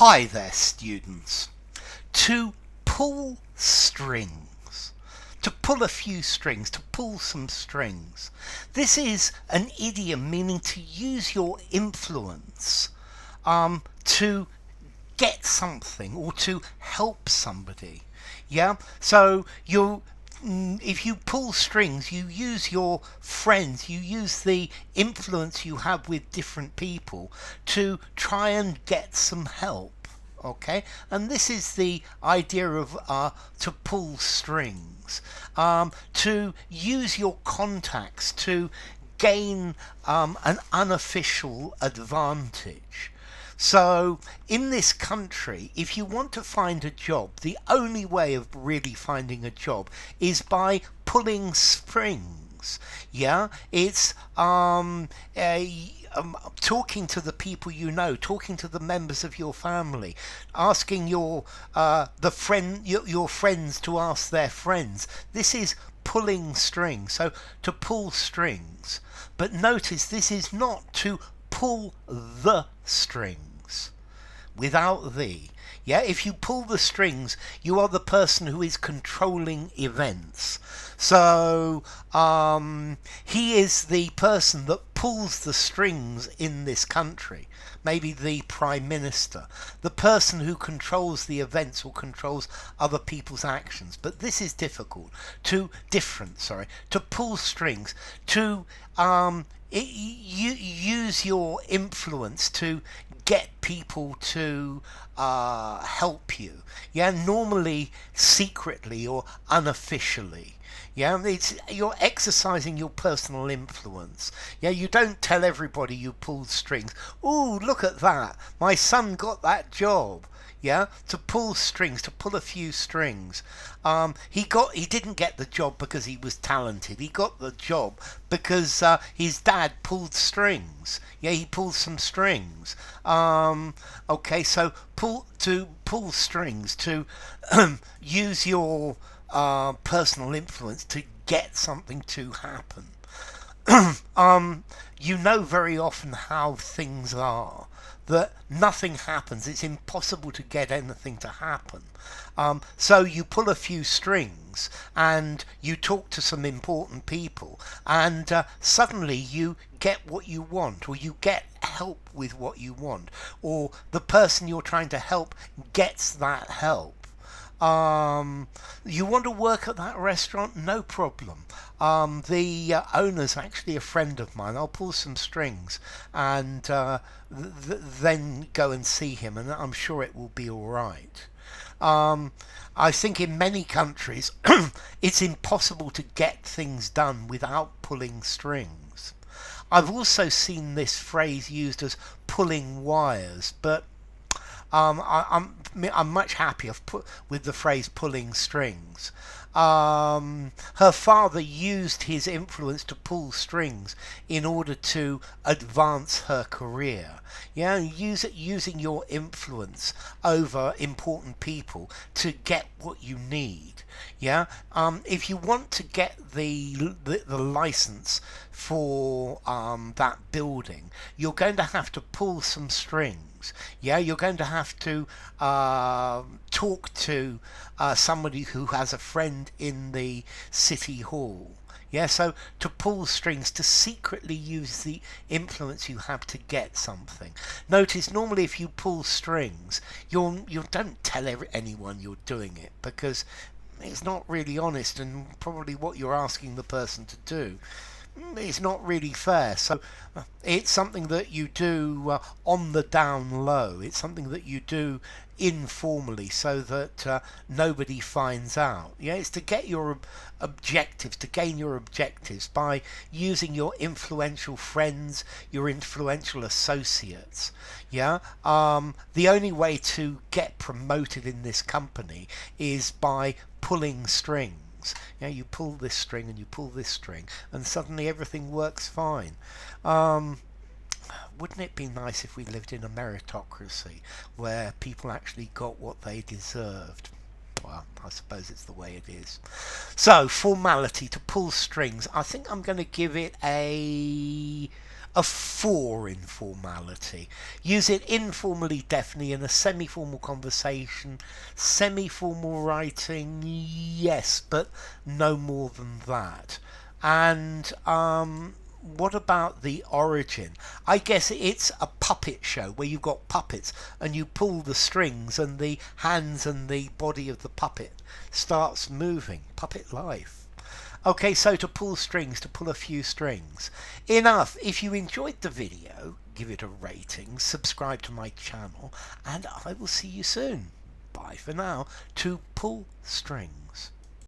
Hi there, students. To pull strings. To pull a few strings, to pull some strings. This is an idiom meaning to use your influence to get something or to help somebody. Yeah? So if you pull strings, you use your friends, you use the influence you have with different people to try and get some help. Okay, and this is the idea of to pull strings, to use your contacts to gain an unofficial advantage. So, in this country, if you want to find a job, the only way of really finding a job is by pulling strings. Yeah, it's talking to the people you know, talking to the members of your family, asking your friends to ask their friends. This is pulling strings. So to pull strings, but notice this is not to pull the strings without the. Yeah, if you pull the strings, you are the person who is controlling events. So he is the person that pulls the strings in this country. Maybe the Prime Minister, the person who controls the events or controls other people's actions. But this is difficult. To pull strings, to use your influence to get people to help you. Yeah, normally secretly or unofficially. Yeah, you're exercising your personal influence. Yeah, you don't tell everybody you pulled strings. Ooh, look at that! My son got that job. Yeah, to pull strings, to pull a few strings. He didn't get the job because he was talented. He got the job because his dad pulled strings. Yeah, he pulled some strings. Okay, so pull strings, to use your personal influence to get something to happen. You know very often how things are, that nothing happens. It's impossible to get anything to happen. So you pull a few strings and you talk to some important people, and suddenly you get what you want, or you get help with what you want, or the person you're trying to help gets that help. You want to work at that restaurant? No problem. The owner's actually a friend of mine. I'll pull some strings and then go and see him, and I'm sure it will be all right. I think in many countries it's impossible to get things done without pulling strings. I've also seen this phrase used as pulling wires, but I'm much happier with the phrase pulling strings. Her father used his influence to pull strings in order to advance her career. Yeah, using your influence over important people to get what you need. Yeah, if you want to get the license for that building, you're going to have to pull some strings. Yeah, you're going to have to talk to somebody who has a friend in the city hall. Yeah, so to pull strings, to secretly use the influence you have to get something. Notice normally if you pull strings, you don't tell anyone you're doing it, because it's not really honest, and probably what you're asking the person to do, it's not really fair. So it's something that you do on the down low. It's something that you do informally so that nobody finds out. Yeah, it's to get your objectives, to gain your objectives by using your influential friends, your influential associates. Yeah, the only way to get promoted in this company is by pulling strings. Yeah, you pull this string and you pull this string, and suddenly everything works fine. Wouldn't it be nice if we lived in a meritocracy where people actually got what they deserved? Well, I suppose it's the way it is. So, formality, to pull strings. I think I'm going to give it a 4 informality. Use it informally, definitely, in a semi-formal conversation. Semi-formal writing, yes, but no more than that. And what about the origin? I guess it's a puppet show where you've got puppets and you pull the strings and the hands and the body of the puppet starts moving. Puppet life. Okay, so to pull strings, to pull a few strings. Enough. If you enjoyed the video, give it a rating, subscribe to my channel, and I will see you soon. Bye for now. To pull strings.